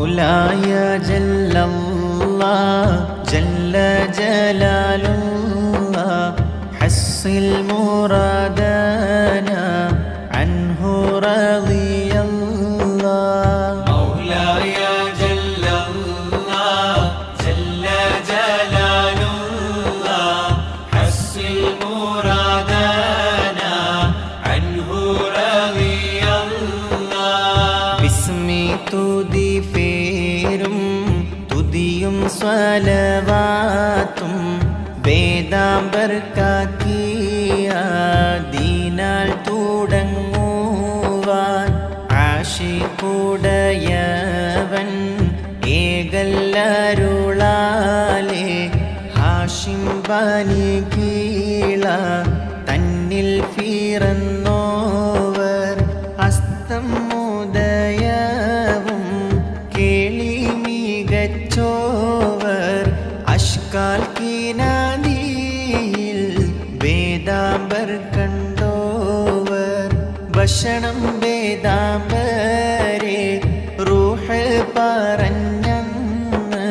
مولاي جل الله جل جلال الله حصل مرادنا عنه رضي الله مولاي جل الله جل جلال الله حصل مرادنا عنه رضي الله باسمي تودي فيرم തുതിയും സ്വലവാത്തും വേദാംബർക്കാക്കിയ ദീനാൽ തുടങ്ങുവാൻ ആശിക്കുടയവൻ ഏകല്ലരുളാലേ ഹാഷിം ബനി കീള തന്നിൽ ഫിറന്നോവർ അസ്തം ഉദയവും കേളി മികച്ചോവർ അഷ്കാൽ കിനാദിയിൽ വേദാംബർ കണ്ടോവർ ഭക്ഷണം വേദാംബരെ റൂഹ് പറഞ്ഞന്ന്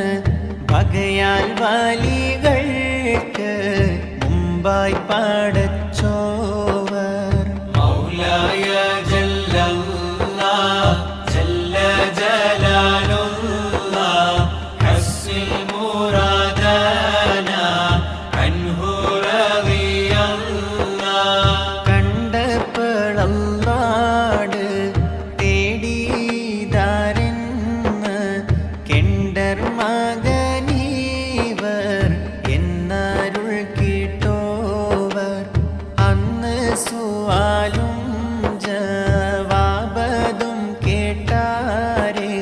പകയാൽ വാലികൾക്ക് മുമ്പായി പാടച്ചോവർ مولاي جل الله جل جلال الله حصل مرادنا عنه رضي الله കണ്ടപ്പോഴല്ലാട് തേടിതാരെന്ന് കെണ്ടർ മകനീവർ എന്നരുൾ കേട്ടോവർ അന്ന് സുവാലും ജവാബതും കേട്ടാരെ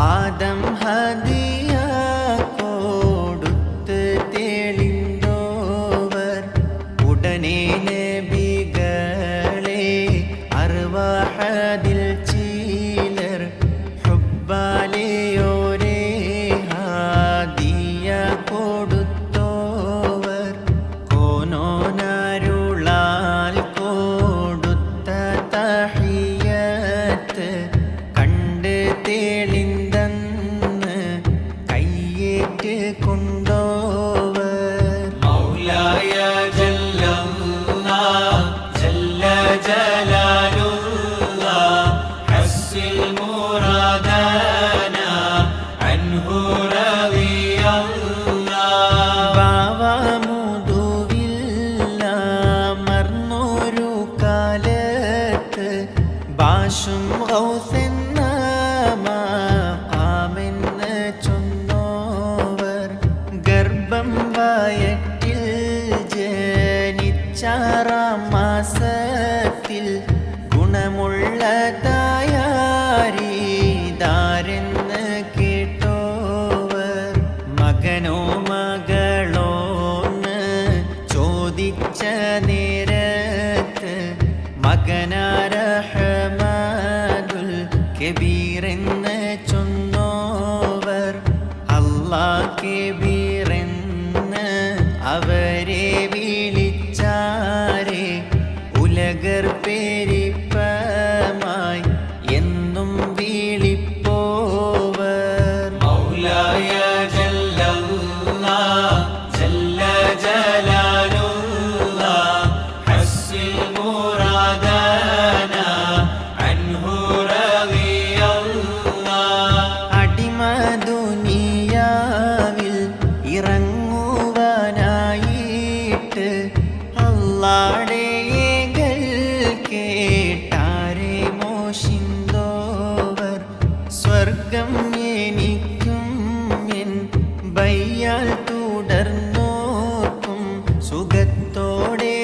ആദം ഹദിയ കൊടുത്ത് തെളിന്തോവർ ഉടനെ നബികളെ അർവാഹദിൽ ചിലർ ഹുബ്ബാലെയോരേ ഹാദിയ കൊടുത്തോവർ കോനോനരുളാൽ കൊടുത്ത തഹിയത്ത് കണ്ട് തെളിന്തന്ന് കയ്യേറ്റ് കൊണ്ടോവർ مولاي جل الله جل جلال الله حصل مرادنا عنه رضي الله ഭാവമുതുവില്ല മർന്നൊരു കാലത്ത് ബാഷും ഗൗസെന്ന മഖാമെന്ന് ചൊന്നോവർ ഗർഭം വയറ്റിൽ ജനിച്ചാറാം മാസത്തിൽ ഗുണമുള്ളതായാരിതാരെന്ന് കേട്ടോവർ മകനോ മകളോന്ന് ചോദിച്ച നേരത്ത് മകനാരഹമാദുൽ കബീറെന്ന് ചൊന്നോവർ അല്ലാ കബീറെന്ന് അവരെ വിളിച്ചാരെ ഉലകർ പെരിപ്പമായി എന്നും വിളിപ്പോവർ مولاي جل الله جل جلال الله حصل مرادنا عنه رضي الله അടിമ ദുനിയാവിൽ ഇറങ്ങുവാനായിട്ട് അല്ലാടെ ഏകൽ കേട്ടാരെ മോഷിന്തോവർ സ്വർഗം എനിക്കും എൻ ബയ്യാൽ തുടർന്നോർക്കും സുഖത്തോടെ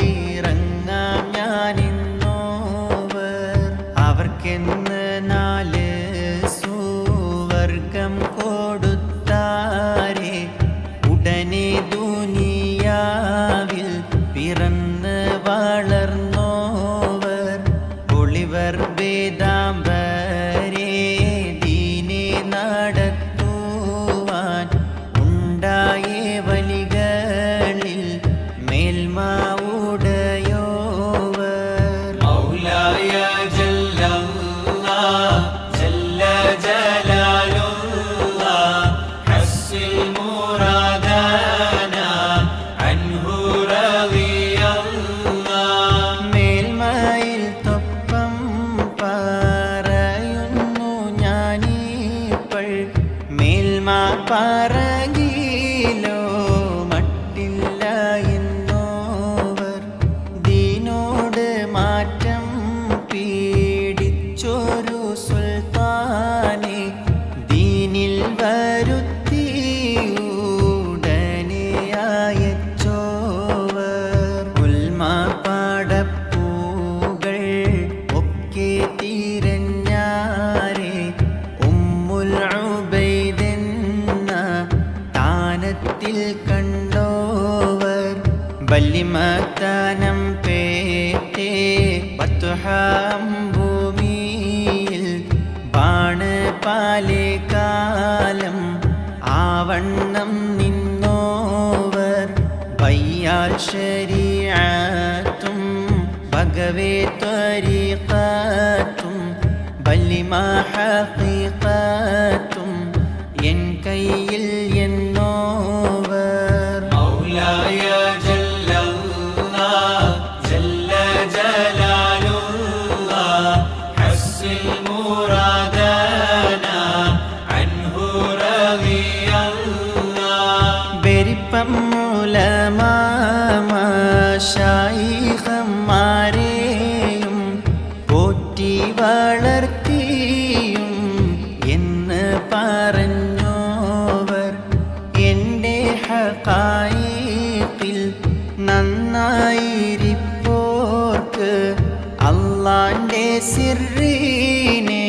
തന്നാലിറങ്ങാം ഞാനിന്നോവർ അവർക്കെന്ന് 4 സുവർഗം കൊടുത്താരെ ഉടനെ ദുനിയാവിൽ പിറന്ന് വളർന്നോവർ ഒളിവർ വേദാംബരെ ദീനെ നടത്തുവാൻ ഉണ്ടായ വലികളിൽ മേൽമ ഉടയോവർ مولاي جل الله جل തിരഞ്ഞാരെ ഉമ്മുൽ ഉബൈദെന്ന താനത്തിൽ കണ്ടോവർ ബല്ലിമത്താനം പേറ്റേ ബത്ഹാം ഭൂമിയിൽ ബാണപാലേ കാലം ആവണ്ണം നിന്നോവർ ബയ്യാൽ ശരീഅത്തും ഭഗവേ ത്വരീഖത്തും ബല്ലിമാ ഹഖീഖത്തും എൻ കയ്യിൽ എന്നോവർ മൗലായ ജല്ലല്ലാഹ് ജല്ല ജലാലുല്ലാഹ് ഹസ്സിൽ മുറാദനാ അൻഹു റളിയല്ലാഹ് ബെരിപ്പം ശൈഖന്മാരെയും പോറ്റി വളർത്തിയും എന്ന് പറഞ്ഞോവർ എൻ്റെ ഹഖായിഖിൽ നന്നായിരിപ്പോർക്ക് അള്ളാൻ്റെ സിർറിനെ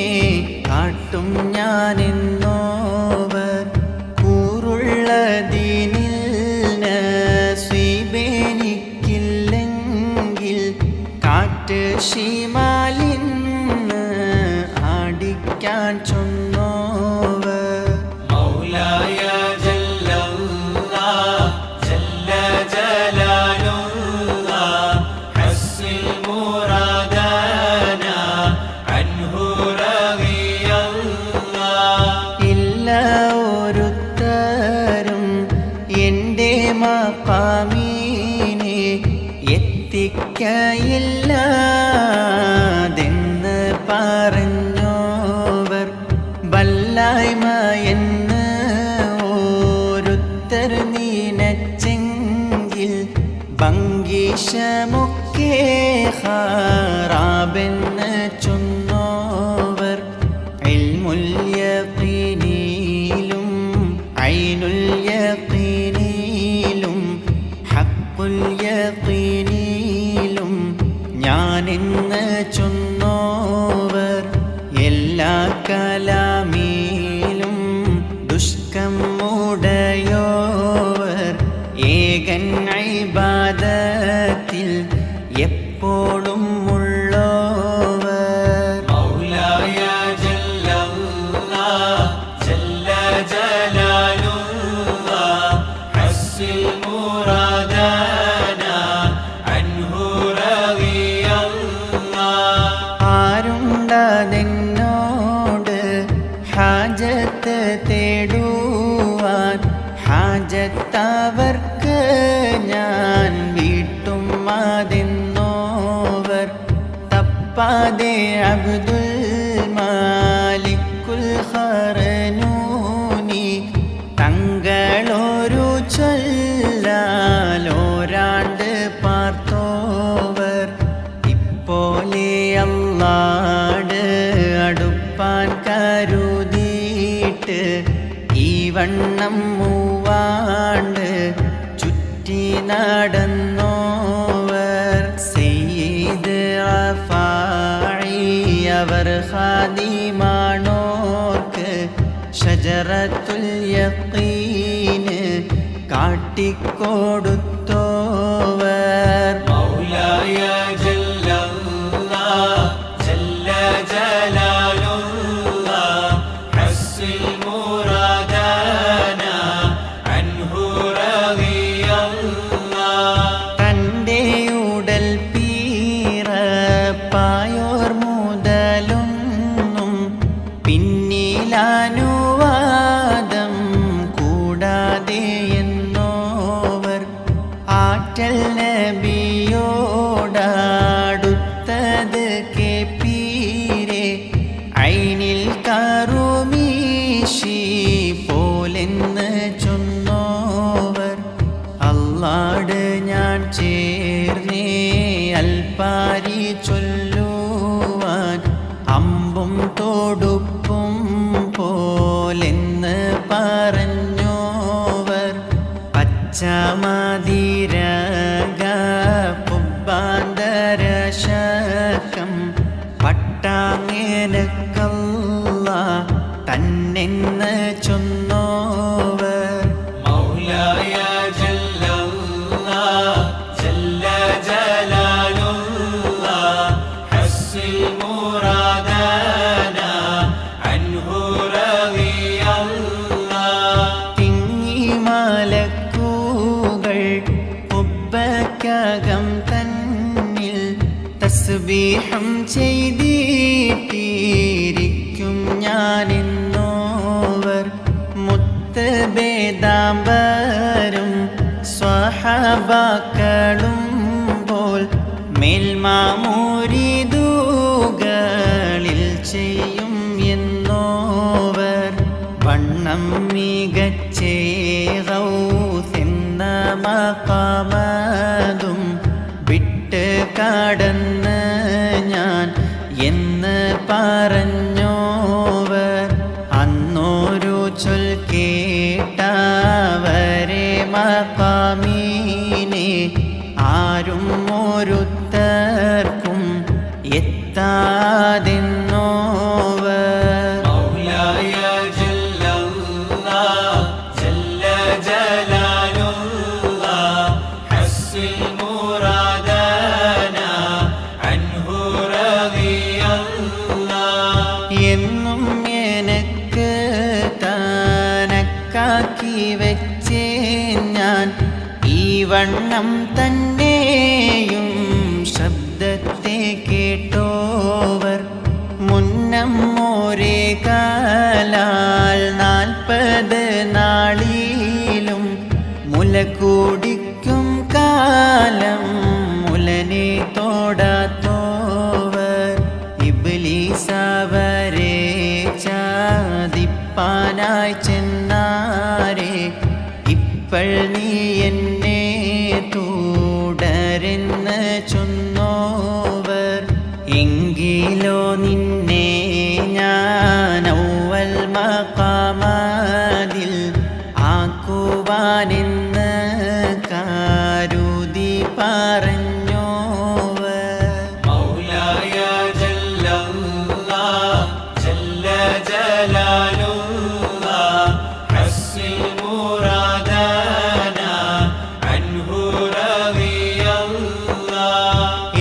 കാട്ടും ഞാനെന്നോവർ കൂറുള്ള ദീനിൽ നസീബെനിക്കില്ലെങ്കിൽ കാറ്റ് ശിമാലിന്ന് ആടിക്കാൻ ചൊന്നോവർ മൗലായ ജല്ലല്ലാഹ് ജല്ല ജലാലുല്ലാഹ് ഹസ്സിൽ മുറാദനാ അൻഹു റളിയല്ലാഹ് ഇല്ല ഒരുത്തരും എൻ്റെ മഖാമീനെ എത്തിക്കയില്ലെന്ന് പറഞ്ഞോവർ ബല്ലായ്മ എന്ന് ഓരുത്തർ നീനച്ചെങ്കിൽ ഭംഗീഷമൊക്കെ ഹാറാബെന്ന് ചൊന്നോവർ ഇൽമുൽ യഖീനിലും ഐനുൽ യഖീനിലും ഹഖ്ഖുൽ യഖീനിലും ഞാനെന്ന് ചൊന്നോവർ എല്ലാ കലാമിലും ദുഷ്കം ഉടയോവർ ഏകൻ ഇബാദത്തിൽ എപ്പോഴും ഉള്ളോവർ മൗലായ ജല്ലല്ലാഹ് ജല്ല ജലാലുല്ലാഹ് ഹസ്സിൽ മുറാദനാ അൻഹു റളിയല്ലാഹ് ആരുണ്ടതെന്നോട് ഹാജത്ത് തേടുവാൻ ഹാജത്തവർക്ക് ഞാൻ വീട്ടും അതെന്നോവർ തപ്പാതെ അബ്ദുൽ മാലിക്കുൽ ഖറനൂനി തങ്ങളൊരു ചൊല്ലാലോരാണ്ട് പാർത്തോവർ ഇപ്പോലെ അല്ലാട് അടുപ്പാൻ കരുതിയിട്ട് ഈ വണ്ണം മൂവാണ്ട് ചുറ്റി നടന്നോവർ സയ്യിദ് അഫാഇ അവർ ഖാദിമാണോർക്ക് ഷജറത്തുൽ യഖീന് കാട്ടിക്കൊടുത്തോവർ മൗലായ ജല്ലല്ലാഹ് ജല്ല ജലാലുല്ലാഹ് ഹസ്സിൽ മുറാദനാ അൻഹു റളിയല്ലാഹ് തൻ്റെ ഉടൽ പീറപ്പായോർ മുതലൊന്നും പിന്നിലാനുവാദം കൂടാതെ എന്നോവർ ആറ്റൽ നബിയോടാടുത്തത് കേപ്പീരെ തന്നെന്ന് ചൊന്നോവർ മൗലായ ജല്ലല്ലാഹ് ജല്ല ജലാലുല്ലാഹ് ഹസ്സിൽ മുറാദന അൻഹു റളിയല്ലാഹ്. തിങ്ങി മലക്കുകൾ കുബ്ബക്കകം തന്നിൽ തസ്ബീഹം ചെയ്തിട്ടിരിക്കും ഞാനെന്നോവർ മുത്തബേദാംബരും സ്വഹബാക്കളും പോൽ മേൽമാമൂരിദുകളിൽ ചെയ്യും എന്നോവർ വണ്ണം മികച്ചേ ഗൗസെന്ന മഖാമതും വിട്ട് കടന്ന് ഞാൻ എന്ന് പറഞ്ഞോവർ അന്നോരു ചൊൽ കേട്ടവരെ മഖാമീനെ ആരും ഒരുത്തർക്കും എത്താതെന്നോവർ മൗലായ ജല്ലല്ലാഹ് ജല്ല ജലാലുല്ലാഹ് ഹസ്സിൽ മുറാദന അൻഹു റളിയല്ലാഹ്. എന്നും എനക്ക് തനക്കാക്കി വെച്ചേ ഞാൻ ഈ വണ്ണം തന്നെയും ശബ്ദത്തെ കേട്ടോവർ മുന്നം ഒരേ കാലാൽ 40 നാളിലും മുല കുടിക്കും കാലം മുലനെ തോടാത്തോവർ ഇബ്ലീസവരെ ചാദിപ്പാനായി ചെന്നാരെ ഇപ്പോൾ നീ എന്നെ തുടരെന്ന് ചൊന്നോവർ എങ്കിലോ നിന്നെ ഞാൻ ഔവൽ മഖാമതിൽ ആക്കുവാനെന്ന് കരുതി പറഞ്ഞോവർ മൗലായ ജല്ലല്ലാഹ് ജല്ല ജലാലുല്ലാഹ് ഹസ്സിൽ മുറാദന അൻഹു റളിയല്ലാഹ്.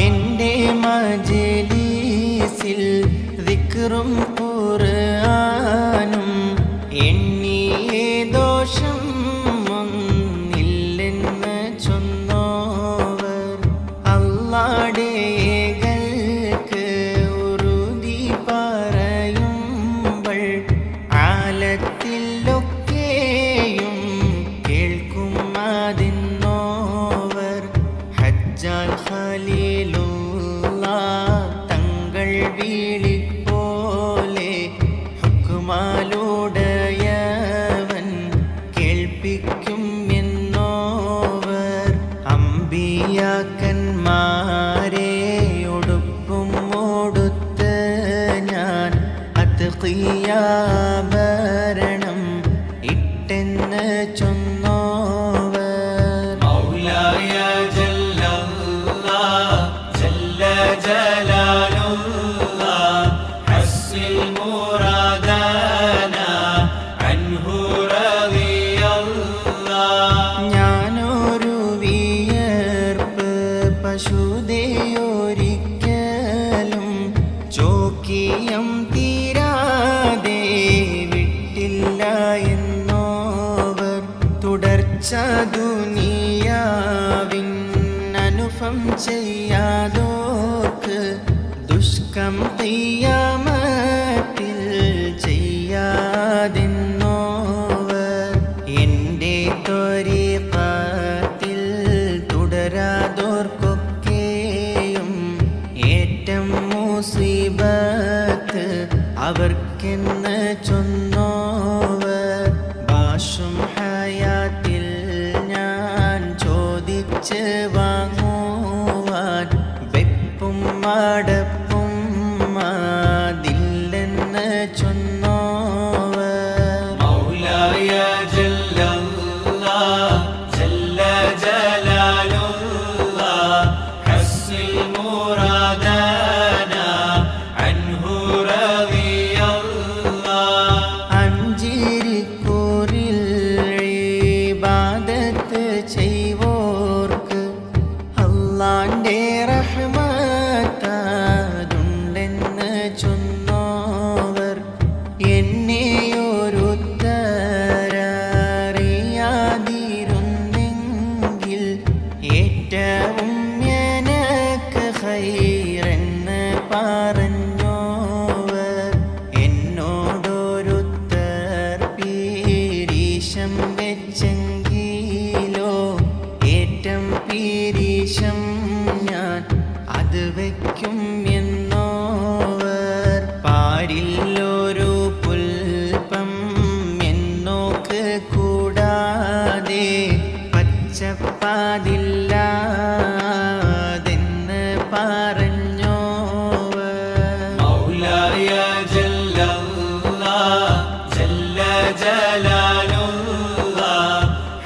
എൻ്റെ മജ്‌ലിസിൽ ദിക്റും ഖുർആനും എണ്ണിയേ ദോഷം ഒന്നില്ലെന്ന് ചൊന്നോവർ അല്ലാഹുവിലേക്ക് ഉറുദി പറയുമ്പോൾ ആലത്തിലൊക്കെയും കേൾക്കും അതിന്നോവർ ഹജ്ജാൽ ഖലീലുള്ളാഹ് തങ്ങൾ വിളിപ്പോലെ ഹുക്മാലുടയവൻ കേൾപ്പിക്കും എന്നോവർ അമ്പിയാക്കന്മാരെ ഒടുക്കും ഓടുത്ത് ഞാൻ അത്ഖിയാഭരണം ഇട്ടെന്ന് ചൊന്നോവർ മൗലായ ജല്ലല്ലാഹ് ജല്ല ജലാലുല്ലാഹ് ഹസ്സിൽ മുറാദന അൻഹു റളിയല്ലാഹ്. ഞാനൊരു വിയർപ്പ് പശുതയൊരിക്കലും ചോക്കിയം തീരാതെ വിട്ടില്ല എന്നോവർ തുടർച്ച ദുനിയാവിൻ അനുഫം ചെയ്യാതോർക്ക് ദുഷ്കം ഖിയാമത്തിൽ ചെയ്യാതെന്നോവർ എൻ്റെ ത്വരീഖത്തിൽ തുടരാതോർക്കൊക്കെയും ഏറ്റം മുസീബത്ത് അവർക്കെന്ന് ചൊന്നോവർ ഭാഷും ഹയാത്തിൽ ഞാൻ ചോദിച്ച് വാങ്ങുവാൻ വെപ്പും മടപ്പും അതില്ലെന്ന് ചൊന്നോവർ മൗലായ ജല്ലല്ലാഹ് ജല്ല ജലാലുല്ലാഹ് ഹസ്സിൽ മുറാദന അൻഹു റളിയല്ലാഹ്. നല്ലൊരു പുൽപ്പം എന്നോക്ക് കൂടാതെ പച്ചപ്പാതില്ലാതെന്ന് പറഞ്ഞോവർ. മൗലായ ജല്ലല്ലാഹ് ജല്ല ജലാലുല്ലാഹ്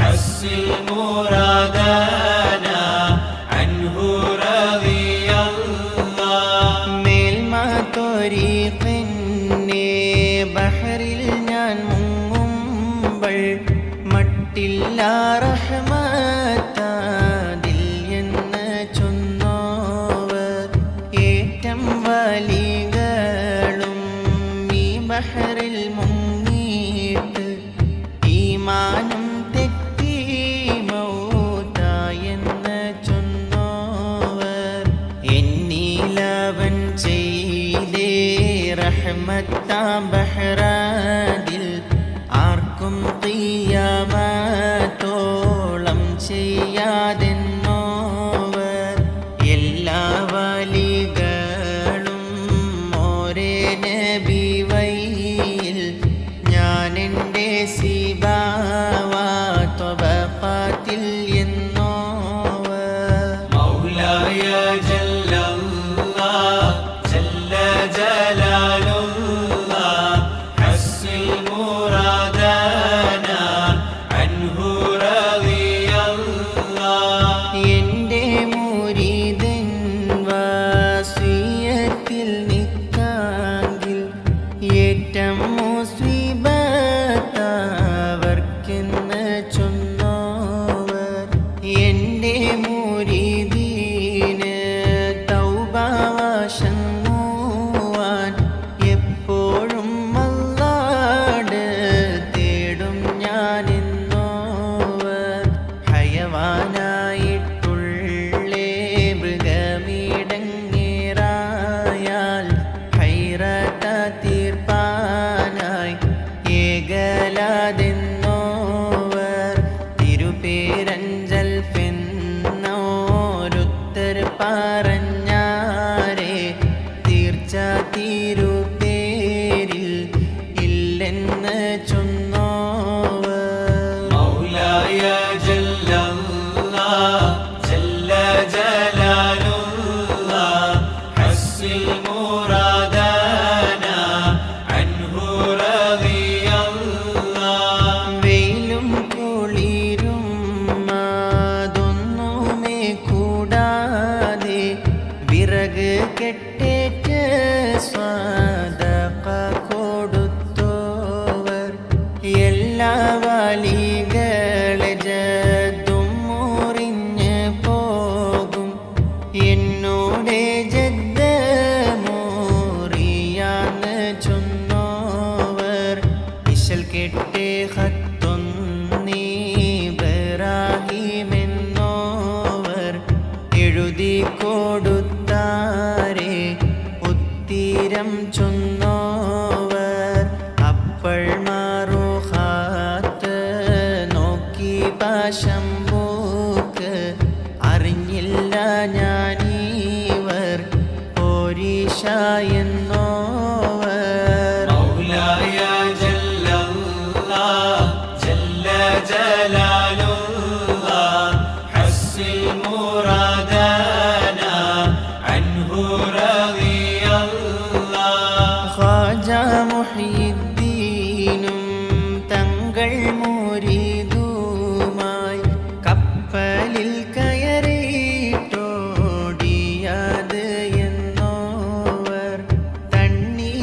ഹസ്സിൽ മുറാദന അൻഹു റളിയല്ലാഹ്. മേൽമ ത്വരീഖിന്നെ ബഹറിൽ ഞാൻ മുങ്ങുമ്പോൾ മട്ടില്ല റഹ്മത്താതിൽ എന്ന് ചൊന്നോവർ. ഏറ്റം വലികളും ഈ ബഹറിൽ മുങ്ങിയിട്ട് ഈമാനും തെറ്റി മൗതായെന്ന് ചൊന്നോവർ. എന്നീലവൻ ചെയ്തേ റഹ്മത്താം ബഹ്റാദിൽ ആർക്കും ഖിയാമത്തോളം ചെയ്യാതെന്നോവർ. എല്ലാ വലികളും ഒരേ നബി വഴിയിൽ ഞാൻ എൻ്റെ സിബാവാത്വബഖാത്തിൽ എന്നോവർ. മൗലായ ജല്ലല്ലാഹ് ജല്ല ജലാലുല്ലാഹ് ഹസ്സിൽ മുറാദന അൻഹു റളിയല്ലാഹ്. എൻ്റെ മുരീദൻ വസിയത്തിൽ നിൽക്കാങ്കിൽ ഏറ്റം മുസീബത്തവർക്കെന്ന് ചൊന്നോവർ. എൻ്റെ മുരീദീന് തൗബ വശങ്ങുവാൻ എപ്പോഴും അല്ലാഹ് തേടും ഞാനെന്നോവർ. ഹയവാനായിട്ടുള്ളേ മൃഗമിടങ്ങേറായാൽ ഹൈറത തീർപ്പാനായി ഏകലാതെന്നോവർ. തിരുപേരഞ്ചൽ ഫെന്നോരുത്തർ പറഞ്ഞാരേ തീർച്ച തിരുപേരിൽ ഇല്ലെന്ന് ചൊന്നോവർ. മൗലായ ജല്ലല്ലാഹ് ജല്ല ജലാലുല്ലാഹ് ഹസ്സിൽ മുറാദന അൻഹു റളിയല്ലാഹ്. വെയിലും കുളിരും അതൊന്നുമേ കൂടാതെ വിറക് കെട്ടേറ്റ് സ്വതഖ കൊടുത്തോവർ. എല്ലാ വലികളെ ജദ്ദും മുറിഞ്ഞ് പോകും എന്നോടെ ജദ്ദ മോറിയാന്ന് ചൊന്നോവർ. ഇശൽ കെട്ടേ ഖത്തൊന്നീബ്രാഹിമെന്നോവർ എഴുതി കൊടുത്താരേ ഉത്തീരം ചൊന്നോവർ. അപ്പോൾ മാറുഹാത്ത് നോക്കി പാശംബൂക്ക് അറിഞ്ഞില്ല ഞാനീവർ പോരീഷ എന്നോവർ. മൗലായ ജല്ലല്ലാഹ് ജല്ല ജലാലുല്ലാഹ് ഹസ്സിൽ മുറാദന അൻഹു റളിയല്ലാഹ്. ഖ്വാജ മുഹ്യിദ്ദീനും തങ്ങൾ മുരീദുമായി കപ്പലിൽ കയറിയിട്ടോടിയത് എന്നോവർ. തണ്ണീരോടുങ്ങുമ്പോൾ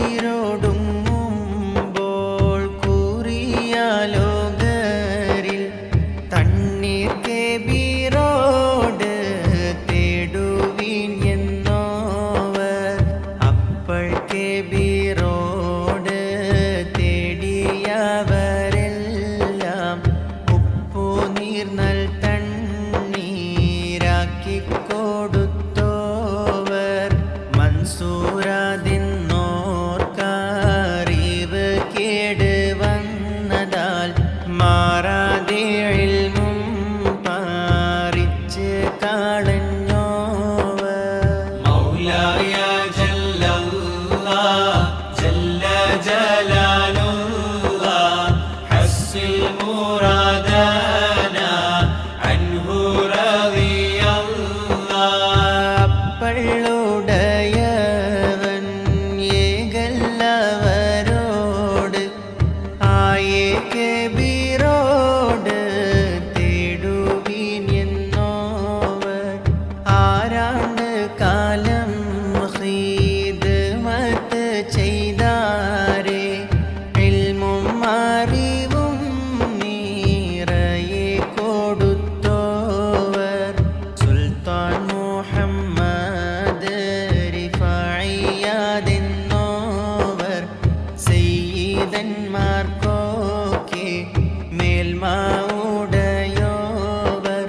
കൂറിയ ലോകരിൽ തണ്ണീർ കെബീറോട് തേടുവിൻ എന്നോവർ. അപ്പോൾ കെബീറോട് جلال الله حصل مرادنا عنه رضي الله പള്ളുടയവൻ ഏകല്ലവരോട് ആയേ കബീറോട് തേടുവിൻ എന്നോവർ ആരാണ്ട് കാലം ഖിദ്മത്ത് ചെയ്താരേ ഇൽമും അറിവും നിറയെ കൊടുത്തോവർ സുൽത്താൻ മുഹമ്മദ് റിഫായിയാതെന്നോവർ സയ്യിദന്മാർക്കൊക്കെ മേൽമ ഉടയോവർ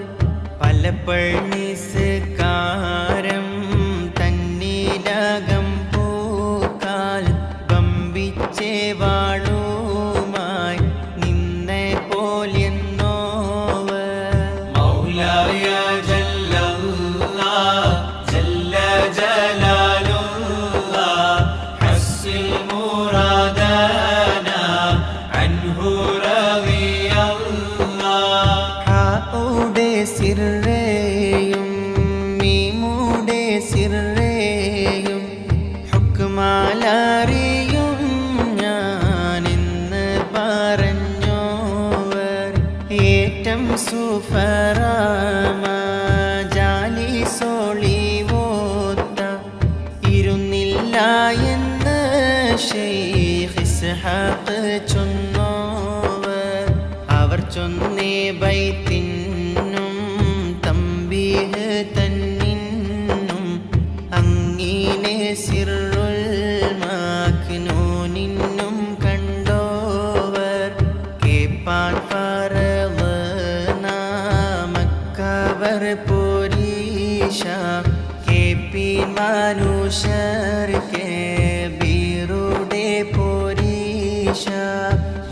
പലപ്പഴ്നിസ്കാരം തന്നിലകം പൂക്കാൽ വമ്പിച്ചേ വാളുമായി നിന്നെ പോലെന്നോവർ مولاي جل الله جل جلال الله حصل مرادنا عنه رضي الله ഹായുടെ സിർറേയും മീമുടെ സിർറേയും ഹുക്മാലറിയും ഞാനെന്ന് പറഞ്ഞോവർ ഏറ്റം സുഫറാമ ജാലിസോളിവോത്ത ഇരുന്നില്ല എന്ന് ശൈഖ് ഇസ്ഹാഖ് ചൊന്നോവർ അവർ ചൊന്നേ ബൈത്തിനും തമ്പീഹ് തന്നിന്നും അങ്ങിനെ സിറുൽ മാക്നൂനിന്നും കണ്ടോവർ കേപ്പാൻ ഫറള് നാമക്കവർ പോരീഷ കേപ്പീൻ മനുഷ്യർ കബീറുടെ പോരീഷ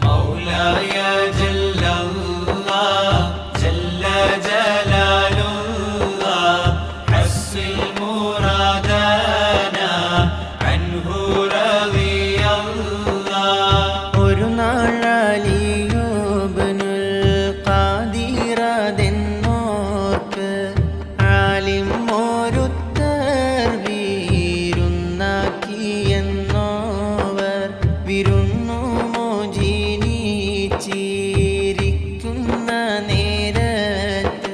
مولاي جل الله جل جلال الله حصل مرادنا عنه رضي الله ഒരു നാളലിയൂബ്നുൽ ഖാദിറതെന്നോർക്ക് ആലിം ഒരുത്തർ വീരുന്നാക്കിയെന്നോവർ വിരുന്നു മോചിനിച്ചിരിക്കുന്ന നേരത്ത്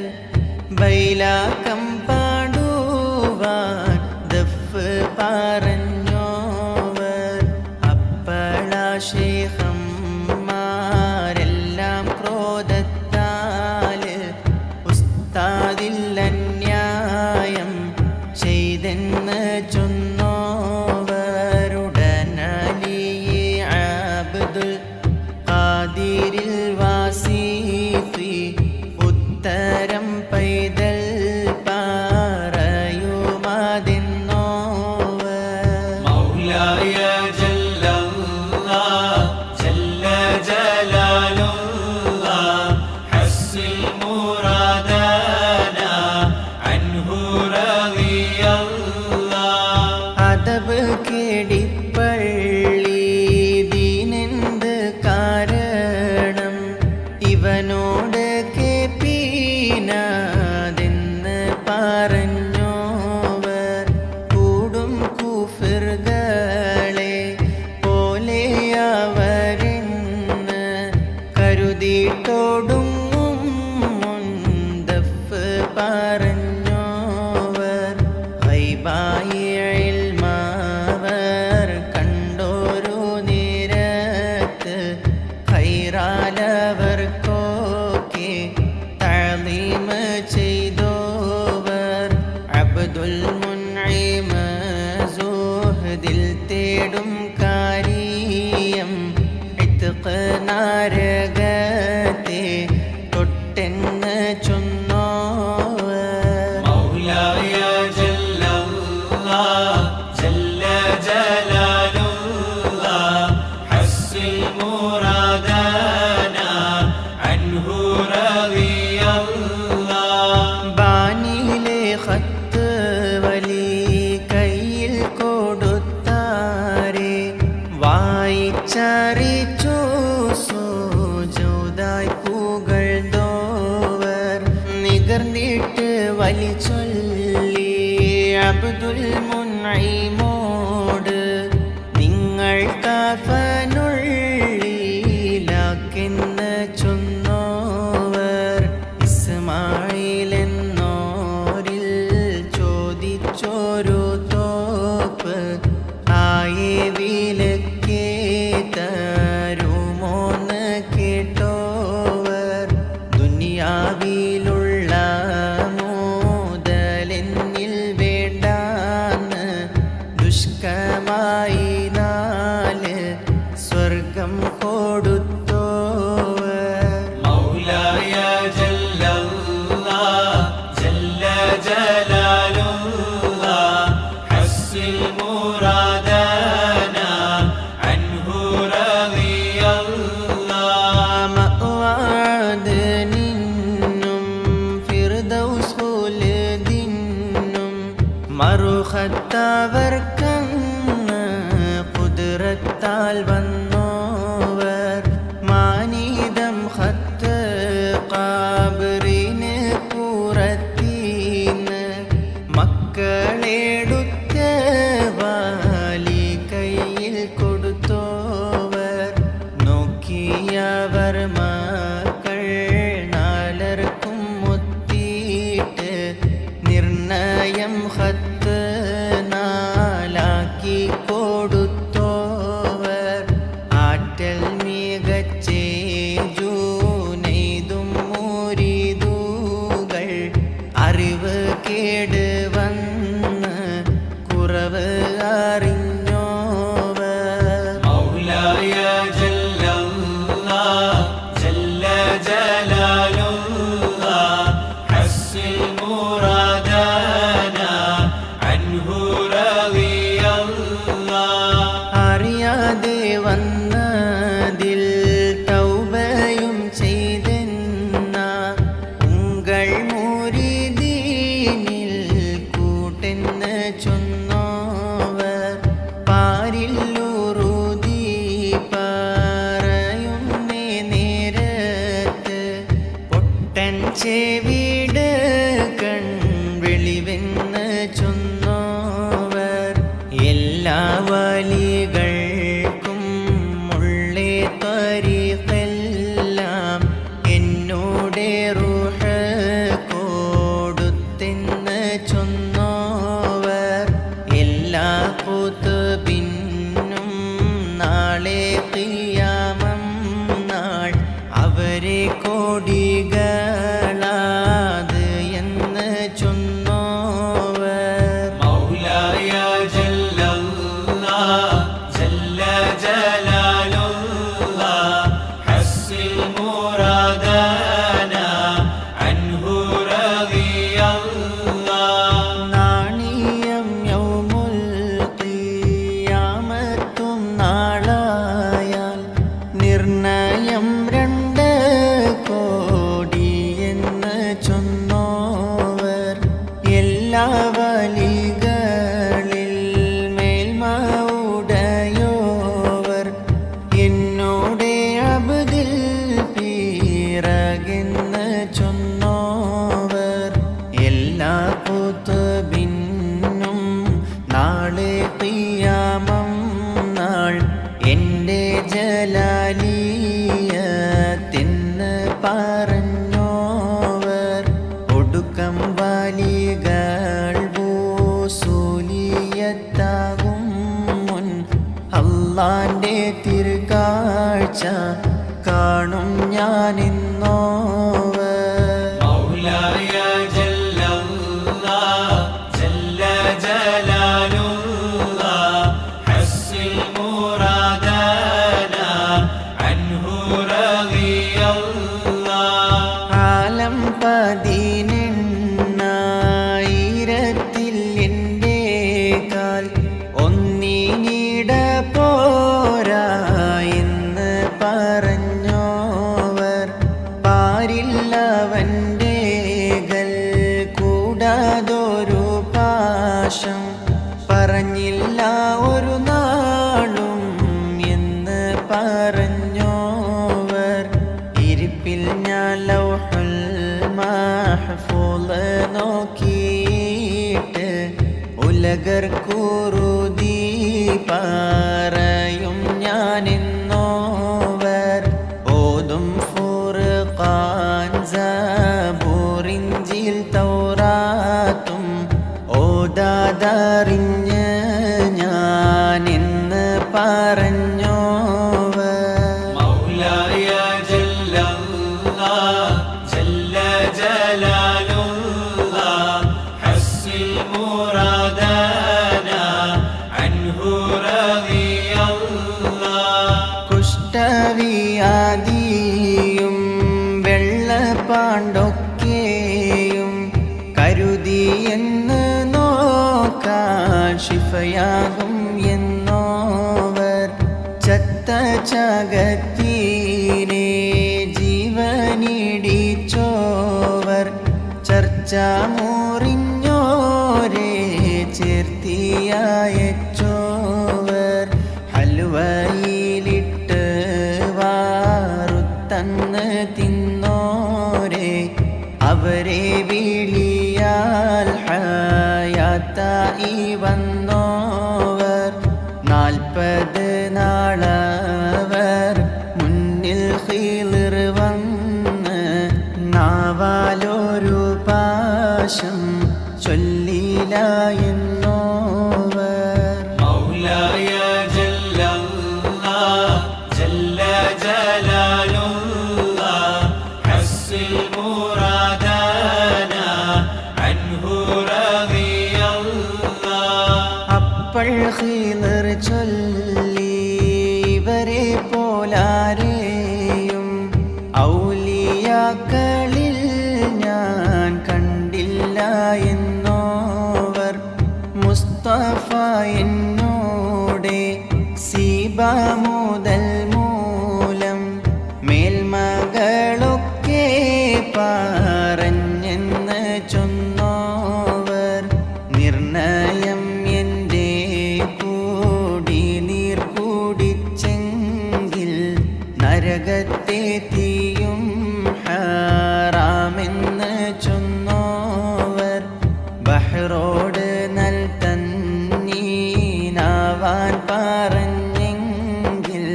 ബൈലാക്കം പാടുവാൻ ദഫ് പറഞ്ഞോവർ അപ്പള ശേഖന്മാരെല്ലാം ക്രോധത്താല് ഉസ്താദിൽ അന്യായം ചെയ്തെന്ന് ചൊന്നോവരുടനലിയെ അബ്ദുൽ ഖാദിരിൽ വാസിത്തി ഉത്തരം പൈതൽ പറയുമതെന്നോവർ مولاي جل الله جل جلال الله حصل مرادنا عنه رضي الله അതബ് കേടിപ്പള്ളി ദീനെന്ത് കാരണം ഇവനോട് കേപ്പീനാതെന്ന് പറഞ്ഞോവർ കൂടും കുഫിറുകളെ പോലെ അവരെന്ന് കരുതിയിട്ടോടുങ്ങും മുൻദഫ് പറഞ്ഞോവർ ഗൈബായി ഇൽമവർ കണ്ടോരു നേരത്ത് ഖൈറാലവർക്കൊക്കെ തഅലീം ചെയ്തോവർ അബ്ദുൽ മുൻഇം സുഹദിൽ തേടും കാര്യം ഇത്ഖ് നരകത്തെ വിളിച്ചറിച്ചു സൂജൂദായി പുകഴ്ന്തോവർ നികർന്നിട്ട് വലിച്ചൊല്ലി അബ്ദുൽ മുൻഇമോട് നിങ്ങൾ കഫനുള്ളിലാക്കെന്ന് ചൊന്നോവർ ഇസ്മായിൽ എന്നോരിൽ ചോദിച്ചോരു തോപ്പ് ആയെ വിലക്കേ തരുമോന്ന് കേട്ടോവർ ദുനിയാവിലുള്ള മുതലെന്നിൽ വേണ്ടാന്ന് ദുഷ്കമായി നാല് സ്വർഗം കൊടുത്തോവർ മൗലായ ജല്ലല്ലാഹ് ജല്ല ജലാലുല്ലാഹ് ഹസ്സിൽ മുറാദനാ അൻഹു റളിയല്ലാഹ് മഅ്വാദ് നിന്നും ഫിർദൗസ് ഖുൽദിന്നും മറുഖത്തവർക്കന്ന് ഖുദ്റത്താൽ വന്നോവർ മാനീതം ഖത്ത് ഖാബറിന് പുറത്തീന്ന് മക്കളെടുത്ത് വാലി കയ്യിൽ കൊടുത്തോവർ നോക്കിയവർ മക്കൾ നാലർക്കും മുത്തിയിട്ട് നിർണയം ഖത്ത് നാലാക്കി കൊടുത്തോവർ ആറ്റൽ മികച്ചേ ജൂനൈദും മുരീദുകൾ അറിവ് കേട് വന്ന് കുറവ് അറിഞ്ഞോവർ മൗലായ ജല്ലല്ലാഹ് ജല്ല ജലാലുല്ലാഹ് ഹസ്സിൽ മുറാദനാ അൻഹു റളിയല്ലാഹ് അറിയാതെ വന്നതിൽ തൗബയും ചെയ്തെന്ന ഉങ്കൾ മുരീദീനിൽ കൂട്ടെന്ന് ചൊന്നോവർ പാരില്ലുറുതി പറയുന്നേ നേരത്ത് പൊട്ടൻ ചെവിട് കൺവെളിവെന്ന് ചൊന്നോവർ എല്ലാ വലികൾക്കും ഉള്ളേ ത്വരീഖെല്ലാം എന്നോടെ റൂഹ് കൊടുത്തെന്ന് ചൊന്നോവർ എല്ലാ ഖുത്ബിനും നാളെ ഖിയാമം നാൾ അവരെ കോടികളാത് എന്ന് ചൊന്നോവർ മൗലായ ജല്ലല്ലാഹ് ജല്ല ജലാലുല്ലാഹ് ഹസ്സിൽ മുറാദനാ അൻഹു റളിയല്ലാഹ് നാണിയം യൗമുൽ ഖിയാമത്തും നാളായാൽ നിർണയം 2 കോടിയെന്ന് ചൊന്നോവർ എല്ലാ വലികളിൽ മേൽമ ഉടയോവർ എന്നോടെ അബ്ദിൽ പിറകെന്ന് ചൊന്നോവർ എല്ലാ ഖുത്ബിനും നാളെ ഖിയാമം നാൾ എൻ്റെ ജലാലിയത്തിന്ന് പറഞ്ഞോവർ ഒടുക്കം വലികൾ വൂസൂലിയത്താകും മുൻ അള്ളാന്റെ തിരുകാഴ്ച കാണും ഞാനിന്നോവർ മൗലായ ജല്ലല്ലാഹ് ജല്ല ജലാലുല്ലാഹ് ഹസ്സിൽ മുറാദനാ അൻഹു റളിയല്ലാഹ് ആലം 18,000 എൻ്റെ കാൽ ഒന്നിനിട പോരാ എന്ന് പറഞ്ഞോവർ പാരില്ല പറഞ്ഞോവർ ഇരിപ്പിൽ ഞാൻ ലൗഹുൽ മഹ്ഫൂള് നോക്കിയിട്ട് ഉലകർ കുറുതി പറയും ഞാനെന്നോവർ ഓതും ഫുർഖാൻ സബൂർ ഇഞ്ചീൽ തൗറാത്തും ഓതാതറിഞ്ഞ് ഞാനെന്ന് പറഞ്ഞോവർ മൗലായ ജല്ലല്ലാഹ് ജല്ല ജലാലുല്ലാഹ് ഹസ്സിൽ മുറാദന അൻഹു റളിയല്ലാഹ് കുഷ്ഠവ്യാധിയും വെള്ളപ്പാണ്ടൊക്കെയും കരുതിയെന്ന് നോക്കാൻ ശിഫയാകും എന്നോവർ ചത്ത ചകത്തീനെ ജീവനിടിച്ചോവർ ചർച്ച മുറിഞ്ഞോരെ ചേർത്തിയച്ചോവർ ഹൽവയിലിട്ട് വാറുത്തന്ന് തിന്നോരെ അവരെ വിളിയാൽ ഹയാത്തായി വന്നോവർ 40 നാളവർ മുന്നിൽ ഖിളിർ വന്ന് നാവാലൊരു പാശം ചൊല്ലില എന്നോവർ മൗലായ ജല്ലല്ലാഹ് ജല്ല ജലാലുല്ലാഹ് ഹസ്സിൽ മുറാദന അൻഹു റളിയല്ലാഹ് അപ്പോൾ ഖിളിർ ചൊല്ലി ഇവരെ പോലാരെയും ഔലിയാക്കളിൽ ഞാൻ കണ്ടില്ല എന്നോവർ മുസ്തഫ എന്നോടെ സീബ മുതൽ മൂലം മേൽമകളൊക്കെ പറഞ്ഞെന്ന് ചൊന്നോവർ നിർണയം എൻ്റെ കൂടി നീർ കൂടിച്ചെങ്കിൽ നരകത്തെ തീയും ഹറാമെന്ന് ചൊന്നോവർ ബഹ്റോട് നൽ തന്നീനാവാൻ പറഞ്ഞെങ്കിൽ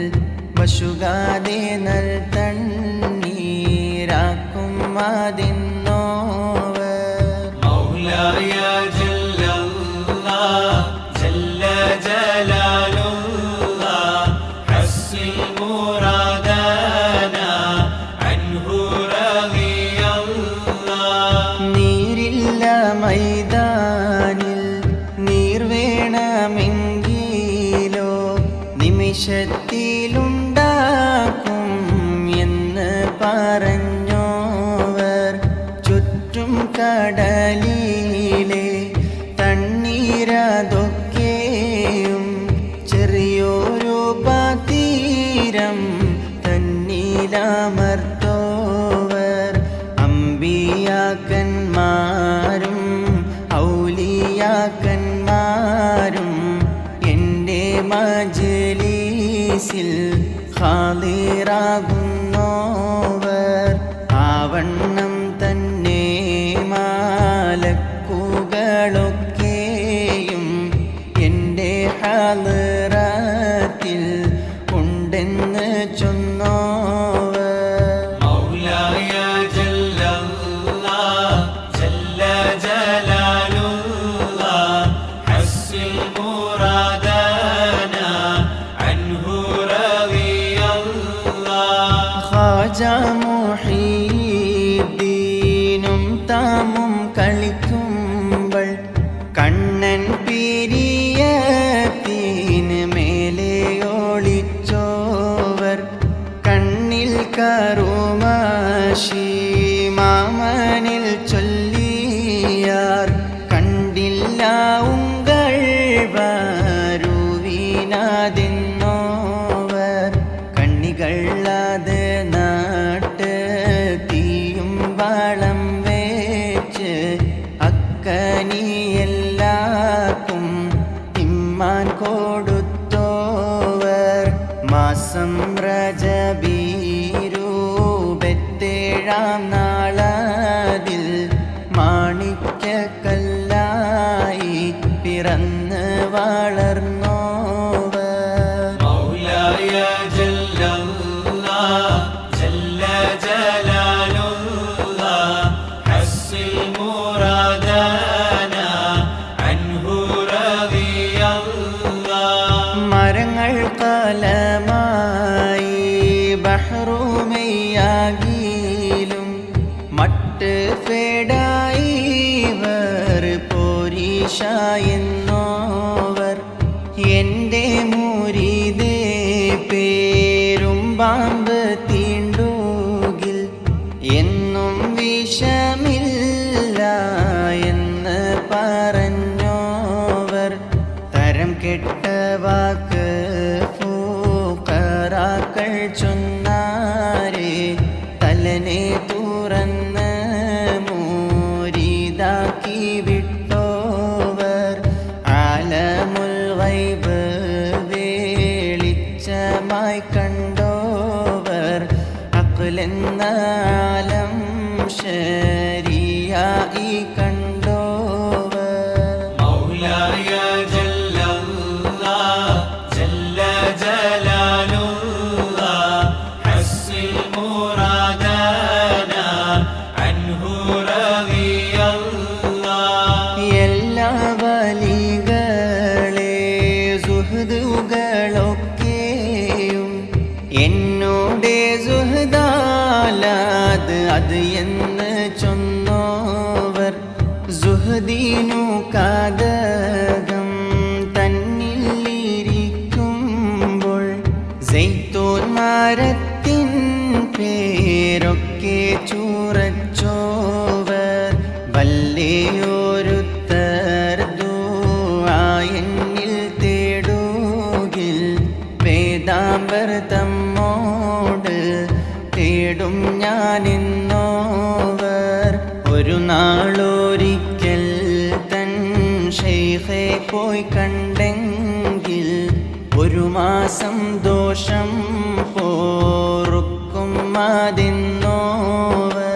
വശുകാതെ നൽ തണ്ണീരാക്കും അതെന്നോവർ മൗലായ ജല്ലല്ലാഹ് ജല്ല ജലാലുല്ലാഹ് ഹസ്സിൽ മുറാദന അൻഹു റളിയല്ലാഹ് നീരില്ല മൈതാനിൽ നീർ വേണമെങ്കിലോ നിമിഷത്തിലുണ്ടാക്കും എന്ന് പറഞ്ഞോവർ ചുറ്റും കടലിലെ തണ്ണീരതൊക്കെയും ചെറിയൊരു പാതീരം തന്നീലമർത്തോവർ അമ്പിയാക്കന്മാരും ഔലിയാക്കന്മാരും എൻ്റെ മജ്‌ലിസിൽ ഹാളിറാകുന്നോവർ ആവണ്ണം തന്നെ മാലക്കുകളൊക്കെയും എൻ്റെ ഹളറത്തിൽ ഉണ്ടെന്ന് ചൊന്നോവർ മൗലായ ജല്ലല്ലാഹ് ജല്ല ജലാലുല്ലാഹ് ഹസ്സിൽ മുറാദന അൻഹു റളിയല്ലാഹ് ഖാജ മുഹീദ്ദീനും താമും കളിക്കുമ്പോൾ കണ്ണൻ പിരിയത്തിന് മേലെ ഒളിച്ചോവർ കണ്ണിൽ കറുമാശി മാമനിൽ ചൊല്ലിയാർ കണ്ടില്ല ഉങ്കൾ വരുവിനാതെന്നോവർ കണ്ണികളത് നാട്ട് തീയും വളം വെച്ച് അക്കനിയെല്ലാക്കും ഇമ്മാൻ കൊടുത്തോവർ മാസം റജബീരൂപത്തേഴാം നാളതിൽ മാണിക്യക്കല്ലായി പിറന്ന് വളർന്നോവർ മൗലായ ജല്ലല്ലാഹ് ജല്ല ജലാലുല്ലാഹ് ഹസ്സിൽ മുറാദന അൻഹു റളിയല്ലാഹ് മരങ്ങൾ കലമായി ബഹ്റുമയാകിലും മട്ട് ഫേഡായി വർ പോരീഷ എന്നോവർ എൻ്റെ മുരീദേ പേരും പാമ്പ് തീണ്ടൂകിൽ എന്നും വിഷമില്ല എന്ന് പറഞ്ഞോവർ തരം കെട്ട വാക്ക് ഫൂഖറാക്കൾ ചൊന്നാരേ തലനെ തുറന്ന് മൂരിതാക്കി വിട്ടോവർ ആലമുൽ ഗൈബ് വെളിച്ചമായി കണ്ടോവർ അഖ്ലെന്ന ആലം ശരിയായി കണ്ടോവർ മൗലായ ജല്ലല്ലാഹ് ജല്ല ജലാലുല്ലാഹ് ഹസ്സിൽ മുറാദന അൻഹു റളിയല്ലാഹ് എല്ലാ വലികളെ സുഹൃതുകളൊക്കെയും എന്നോടെ സുഹൃദാലാത് അത് എന്ന് ചൊന്നോവർ സുഹൃദീനു കാതകം തന്നിലിരിക്കുമ്പോൾ സൈത്തൂൻ മരത്തിൻ പേരൊക്കെ ചൂറച്ചോവർ വല്ലേയൊരുത്തർ ദുആയെന്നിൽ തേടുകിൽ വേദാംബർ തമ്മോട് തേടും ഞാനിന്നോവർ ഒരു നാളൊരിക്കൽ തൻ ശൈഖെ പോയി കണ്ടെങ്കിൽ ഒരു മാസം ദോഷം പോറുക്കും അതിന്നോവർ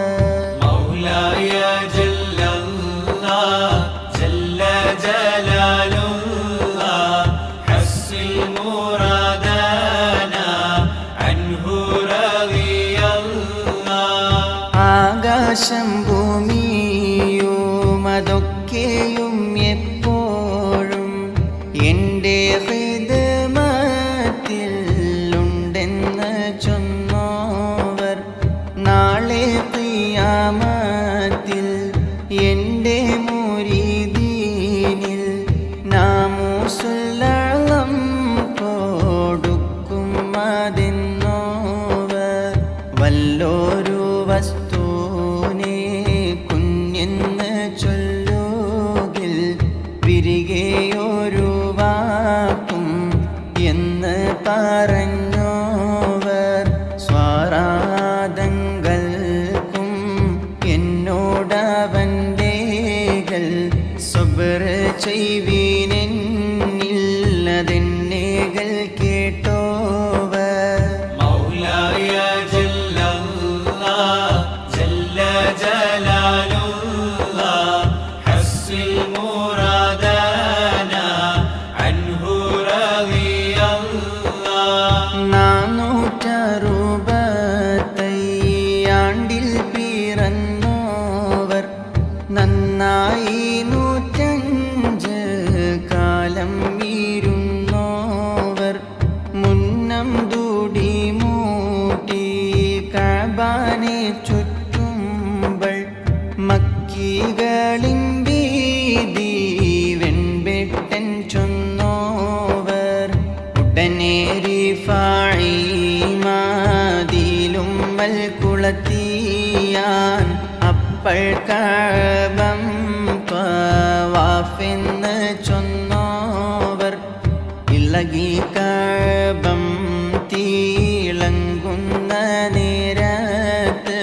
മൗലായ ജല്ലല്ലാഹ് ജല്ല ജലാലുല്ലാഹ് ഹസ്സിൽ മുറാദന അൻഹു റളിയല്ലാഹ് ആകാശം ഭൂമിയും അതൊക്കെയും എപ്പോഴും എൻ്റെ ഹിദ്മത്തിൽ ഉണ്ടെന്ന് ചൊന്നോവർ നാളെ ഖിയാമത്തിൽ എൻ്റെ മുരീദീനിൽ നാമൂസുല്ലളം കൊടുക്കും അതെന്നോവർ വല്ലോരു വസ്തുവിനെ കുഞ്ഞെന്ന് ചൊല്ലുകിൽ വിരികെയൊരു വാക്കും എന്ന് പറഞ്ഞോവർ സ്വാരാദങ്ങൾക്കും എന്നോടവൻ്റെകൾ സബ്ർ ചെയ്വീനെന്നില്ലതെന്നേകൾ കേട്ടോവർ മൗലായ ജല്ലല്ലാഹ് ജല്ല ജലാലുല്ലാഹ് ഹസ്സിൽ മുറാദന അൻഹു റളിയല്ലാഹ് 460 പിറന്നോവർ നന്നായി 105 കാലം ഇരുന്നോവർ മുന്നം ദൂടി മൂട്ടി കഅബാനെ ചുറ്റുമ്പോൾ മക്കികളിൻ ഭീതി വെൺപെട്ടൻ ചൊന്നോവർ ഉടനെ റിഫായി മാതിലും മൽക്കുളത്തിയാൻ അപ്പോൾ കഅബം ത്വവാഫെന്ന് ചൊന്നോവർ ഇളകി കഅബം തിളങ്ങുന്ന നേരത്ത്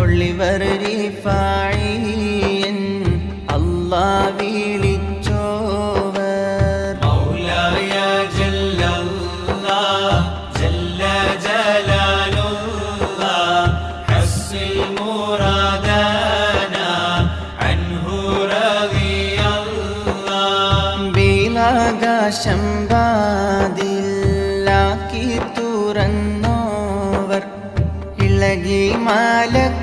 ഒളിവർ റിഫായിയൻ അല്ലാഹ് വിളിച്ചോവർ മൗലായ ജല്ലല്ലാഹ് ജല്ല ആകാശം വാതിലാക്കി തുറന്നോവർ ഇളകി മലക്കുകളാക്കി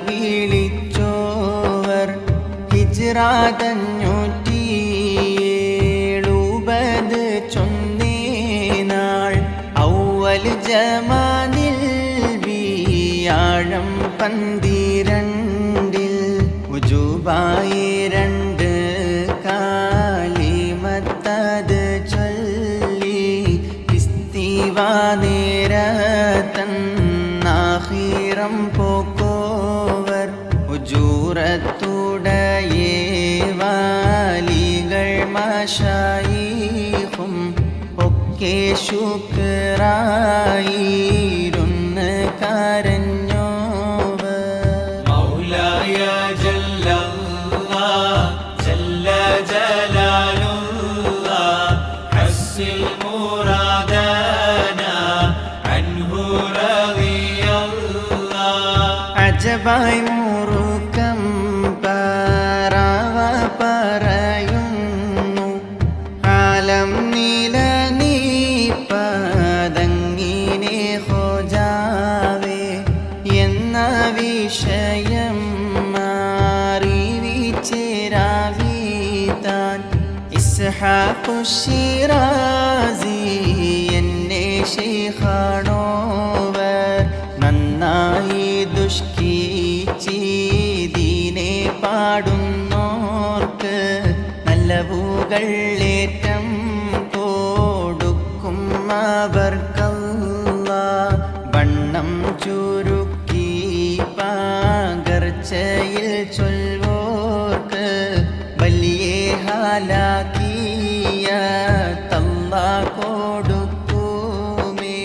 വിളിച്ചോവർ ഹിജ്റ 570 ചൊന്നേനാൾ ഔവൽ ജമാനിൽ വ്യാഴം 12 ഉജൂബായി 2 കാലിമത്തത് ചൊല്ലി ഇസ്തിവാ നേരത്തൻ ആഖിറം പോക്കോവർ ഉജൂറത്തുടയേ വാലികൾ മശായിഖും ഒക്കെ ശുക്റായിരുന്ന് കരഞ്ഞോവർ മൗലായ ജല്ലല്ലാഹ് ജല്ല ജലാലുല്ലാഹ് ഹസ്സിൽ മുറാദന അൻഹു റളിയല്ലാഹ് അജബായി മുറുക്കം പറവ പറയുന്നു ആലം നീല നീ പതങ്ങിനെ ഹോജാവേ എന്ന വിഷയം അറിവിച്ചേരാവിതാൻ ഇസ്ഹാഖു ശിറാസി എന്നെ ശൈഖാണോവർ നന്നായി ദുഷ്കീച്ചീതിനെ പാടുന്നോർക്ക് നല്ലവുകളേറ്റം കൊടുക്കും അവർക്കല്ലാഹ് വണ്ണം ചുരുക്കി പകർച്ചയിൽ ചൊല്ലോർക്ക് വലിയ ഹാലാക്കിയ തല്ലാ കൊടുക്കുമേ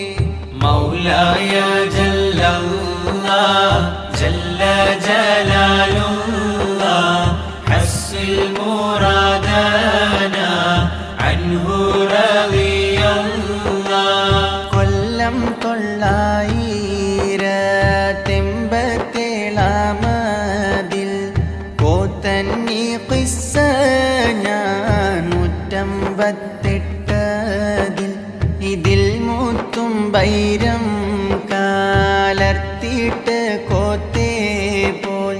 മൗലായ ജല്ലല്ലാഹ് ജല്ല ജലാലുല്ലാഹ് ഹസ്സിൽ മുറാദന അൻഹു റളിയല്ലാഹ് കൊല്ലം 987 പോത്തന്നി ഖിസ്സ ഞാൻ 158 ഇതിൽ മുത്തും ബൈരം കാലർത്തിയിട്ട് കോത്തേ പോൽ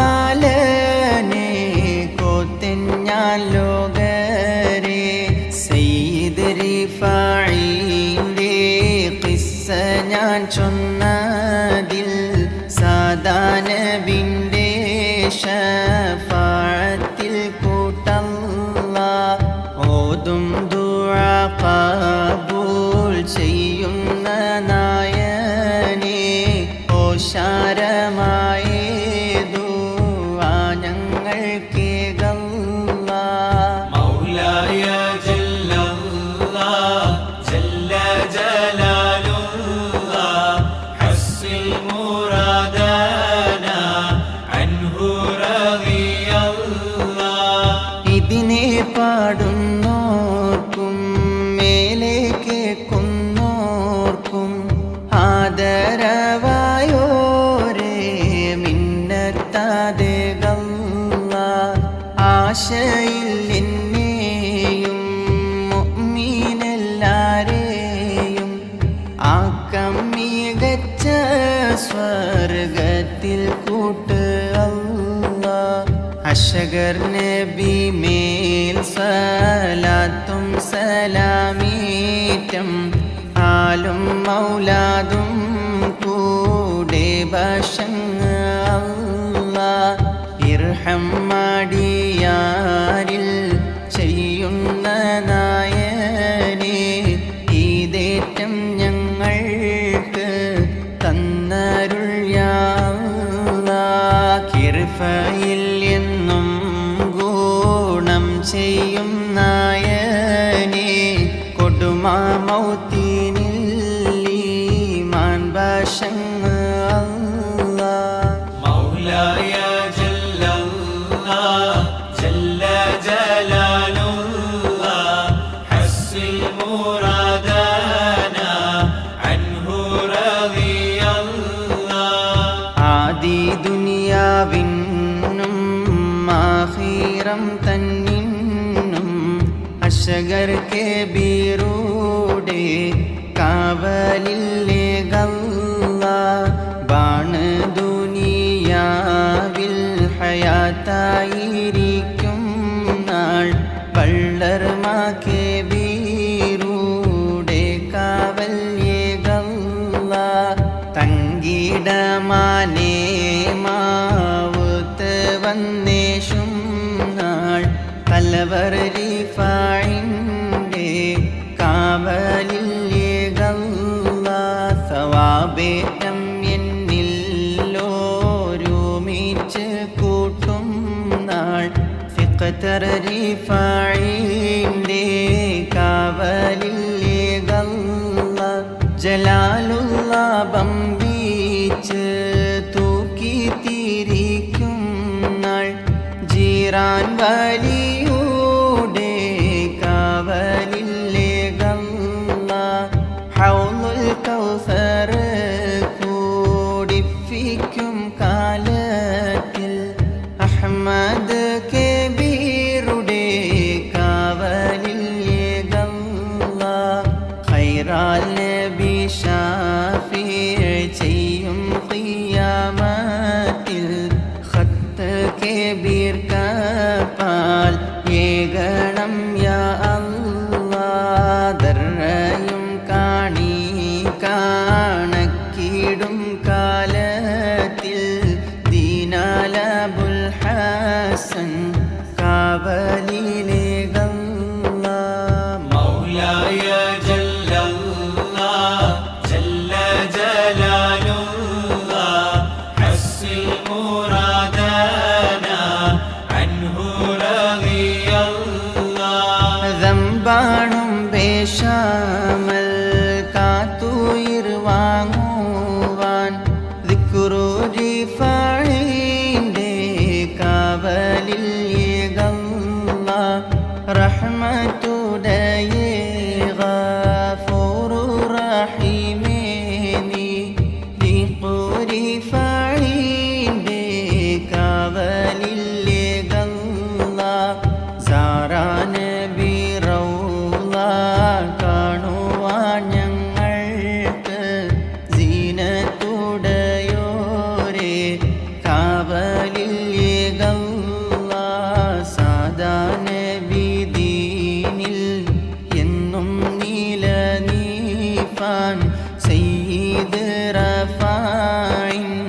ഇക്റാമുമാലനെ കോത്തൻ ഞാൻ ലോകരെ സയ്യിദ് റിഫാഈന്റെ ഖിസ്സ ഞാൻ ചൊന്നതിൽ സാദാ നബിന്റെ ശഫാഅത്തിൽ കൂട്ടല്ലാഹ് ഓതും ദുആ ഖബൂൽ ചെയ്യുന്ന നായനെ ഓശാരമായ ദുആ ഞങ്ങൾക്കേകല്ലാഹ് മൗലായ ജല്ലല്ലാഹ് ജല്ല ജലാലുല്ലാഹ് ഹസ്സിൽ മുറാദന അൻഹു റളിയല്ലാഹ് ഇതിനെ പാടുന്നോർക്കും മേലെ കേൾക്കുന്നോർക്കും ആദരവായോരേ മിന്നത്താതെ ഗല്ലാഹ് ആശയിൽ എന്നെയും മുഅ്മിനെല്ലാരെയും ആക്കം മികച്ച സ്വർഗത്തിൽ കൂട്ട് അല്ലാഹ് അശഗർ നബി മേൽ സലാത്തും സലാമീറ്റം ആലും മൗലാദും കൂടെ ബശങ്ങ അല്ലാഹ് ഇർഹം മാടിയാരിൽ ചെയ്യുന്ന നായനെ ഈതേറ്റം ഞങ്ങൾക്ക് തന്നരുൾ യാ അല്ലാഹ് കിർഫയിൽ എന്നും ഗുണം ചെയ്യും നായനെ കൊടുമാമൗത്തിനിൽ ഈമാൻ ബശങ്ങ അല്ലാഹ് മൗലായ ജല്ലല്ലാഹ് ജല്ല ജലാലുല്ലാഹ് ഹസ്സിൽ മുറാദന അൻഹു റളിയല്ലാഹ് ആദി ദുനിയാവിനും ആഖിറം അസ്ഗർ കബീറുടെ കാവലില്ലേ ഗല്ല ബാണ് ദുനിയാവിൽ ഹയാത്തായിരിക്കും നാൾ വള്ളർമാ കബീറുടെ കാവലില്ലേ ഗല്ല തങ്കിടമാനേ മാവുത്ത് വന്നേഷും നാൾ തലവർ റിഫായിൻ്റെ കാവലില്ലേ ഗല്ല സവാബേറ്റം എന്നിൽ ഒരുമിച്ച് കൂട്ടും നാൾ ഫിഖ്തർ റിഫായിൻ്റെ കാവലില്ലേ ഗല്ല ജലാലുള്ള ബംബീച്ച് തൂക്കി തിരിക്കും നാൾ ജീറാൻ വലിയുടെ കാവലില്ലേ ഗല്ല ഹൗലുൽ കൗസർ കൂടിപ്പിക്കും കാലത്തിൽ അഹ്മദ് കബീറുടെ കാവലില്ലേ ഗല്ല ഖൈറാൽ നബി ഷാഫിഈ ചെയ്യും ഖിയാമത്തിൽ ഖത്ത് കബീർ കപാൽ ഏകണം യാ അല്ലാഹ് ദർറയും കാണി കാണക്കിടും കാലത്തിൽ ദീനാലബുൽ ഹസൻ കാവലിലെ ഗല്ല മൗലായ ജല്ലല്ലാഹ് ജല്ല ജലാലുല്ലാഹ് ഹസ്സിൽ മുറാദനാ അൻഹു റളിയല്ലാഹ് ദംബാണും ബേശാമൽ കാത്തുയിർ വാങ്ങുവാൻ ദിക്റു റിഫായിൻ്റെ കാവലില്ലേ ഗല്ല റഹ്മത്തുടയേ ഗഫൂറു റഹീമേ നീ ദിക്റു റിഫായിൻ്റെ കാവലില്ലേ ഗല്ല സാറാ നബി റൗള കാണുവാൻ ഞങ്ങൾക്ക് സീനത്തുടയോരേ കാവലില്ലേ ഗല്ല സാദാ നബി ദീനിൽ എന്നും നിലനിൽപ്പാൻ സയ്യിദ് റഫാഇൻ്റെ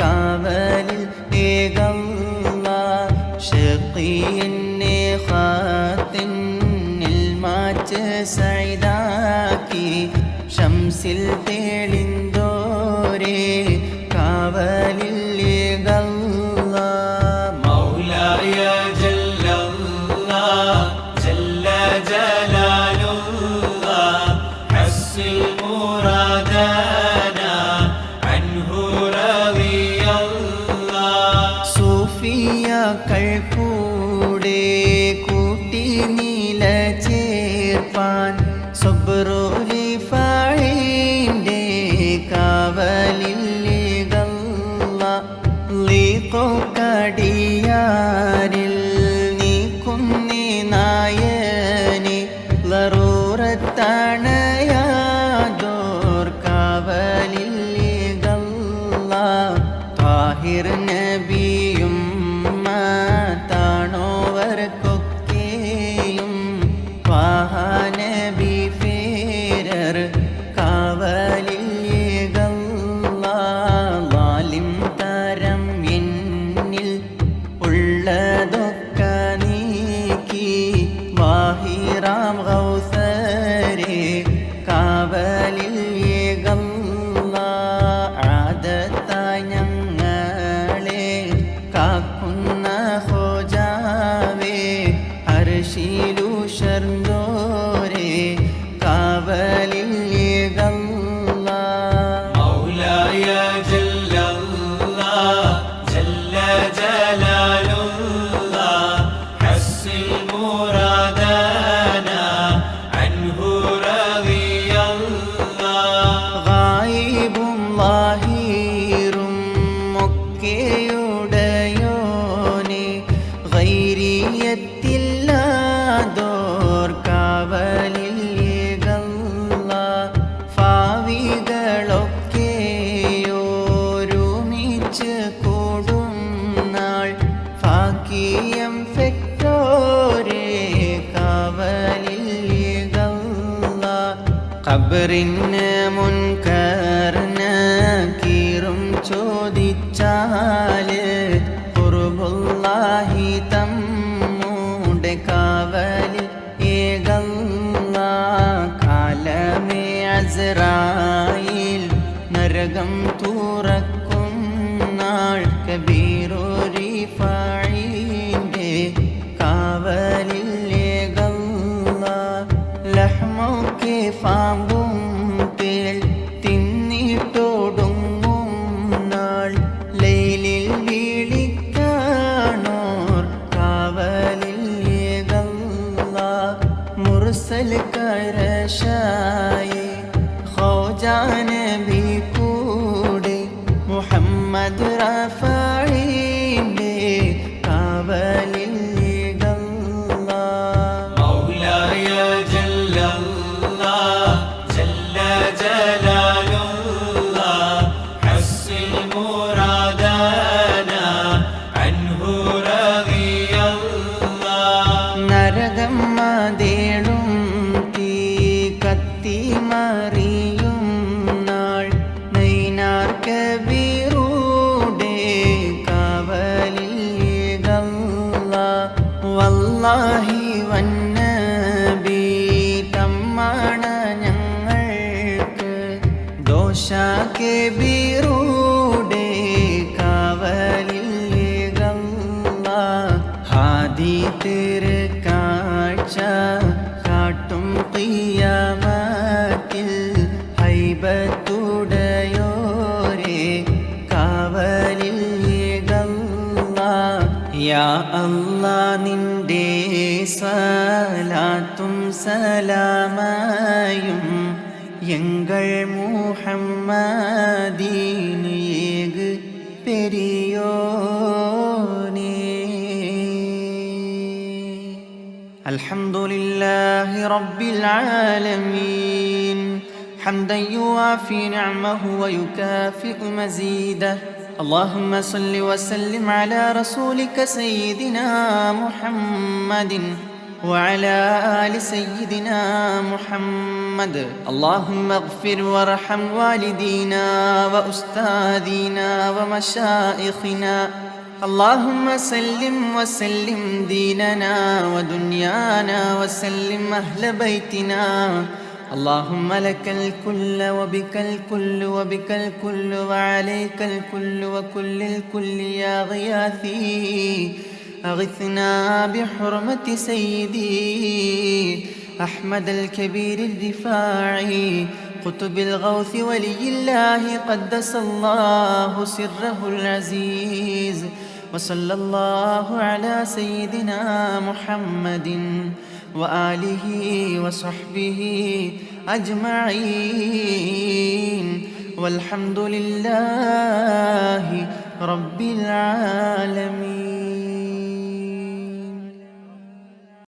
കാവലിൽ ഗല്ല ഷഖീനെ ഖാത്തിനിൽ മാച്ച് സൈദാക്കി ഷംസിൽ തെളിന്തോരേ കാവലില്ലേ ഗല്ല മൗലായ ജല്ലല്ലാഹ് ജല്ല ജലാലുല്ലാഹ് ഹസ്സിൽ മുറാദനാ അൻഹു റളിയല്ലാഹ് സൂഫിയാക്കൾ കൂടെ കൂട്ടി നീല ചേർപ്പാൻ സബ്റു റിഫായിൻ്റെ കാവലില്ലേ ഗല്ല ലീഖോ കടിയാരിൽ നീക്കുന്നേ നായനെ ലറൂറത്തണയാതോർ കാവലില്ലേ ഗല്ല താഹിർ നബിയും താണോവർക്കൊക്കെയും നബി ഫേരർ കാവലില്ലേ ഗല്ല ലാലിം തരം എന്നിൽ ഉള്ളതൊക്കെ നീക്കി വാഹിറാം ഗൗസരേ ഖബറിന് മുൻകറിന് കീറും ചോദിച്ചാല് ഖുർബുല്ലാഹി തമ്മൂടെ കാവലിൽ ഏകല്ല കാലമേ അസ്റായിൽ നരകം തുറക്കും നാൾ കബീറു റിഫായിന്റെ കാവലിൽ ഏകല്ല ലഹ്മൊക്കെ പാമ്പും തേൽ തിന്നിട്ടോടുങ്ങും നാൾ ലൈലിൽ വിളിക്കാണോർ കാവലിൽ ഏകല്ല മുർസൽ കരശായി ഖോജാ നബി കൂടെ മുഹമ്മദ് റഫീന്റെ കാവലിൽ ഏകല്ല مولاي جل الله جل جلال الله حصل مرادنا عنه رضي الله നരകം മതേടും തീ കത്തി മറിയും നാൾ നൈനാർ കബീറൂടെ കാവലിൽ ഏകല്ല വല്ലാഹി വന്നബി തമ്മാണ് ഞങ്ങൾക്ക് ദോഷ കബീറൂടെ കാവലിൽ ഏകല്ല ഹാദി തിരു കാഴ്ച കാട്ടും ഖിയാമത്തിൽ ഹൈബത്തുടയോരേ കാവലിൽ ഏകല്ല യാ അല്ലാ നിന്റെ സലാത്തും സലാമയും എങ്കൾ മുഹമ്മദീന് ഏക് പെരിയോനേ الحمدلله رب العالمين حمدا يوافي نعمه ويكافئ مزيده اللهم صل وسلم على رسولك سيدنا محمد وعلى آل سيدنا محمد اللهم اغفر وارحم والدينا وأستاذنا ومشائخنا اللهم سلم وسلم ديننا ودنيانا وسلم أهل بيتنا اللهم لك الكل وبك الكل وبك الكل وعليك الكل وكل الكل يا غياثي أغثنا بحرمة سيدي أحمد الكبير الرفاعي قطب الغوث ولي الله قدس الله سره العزيز وصلى الله على سيدنا محمد وآله وصحبه أجمعين والحمد لله رب العالمين.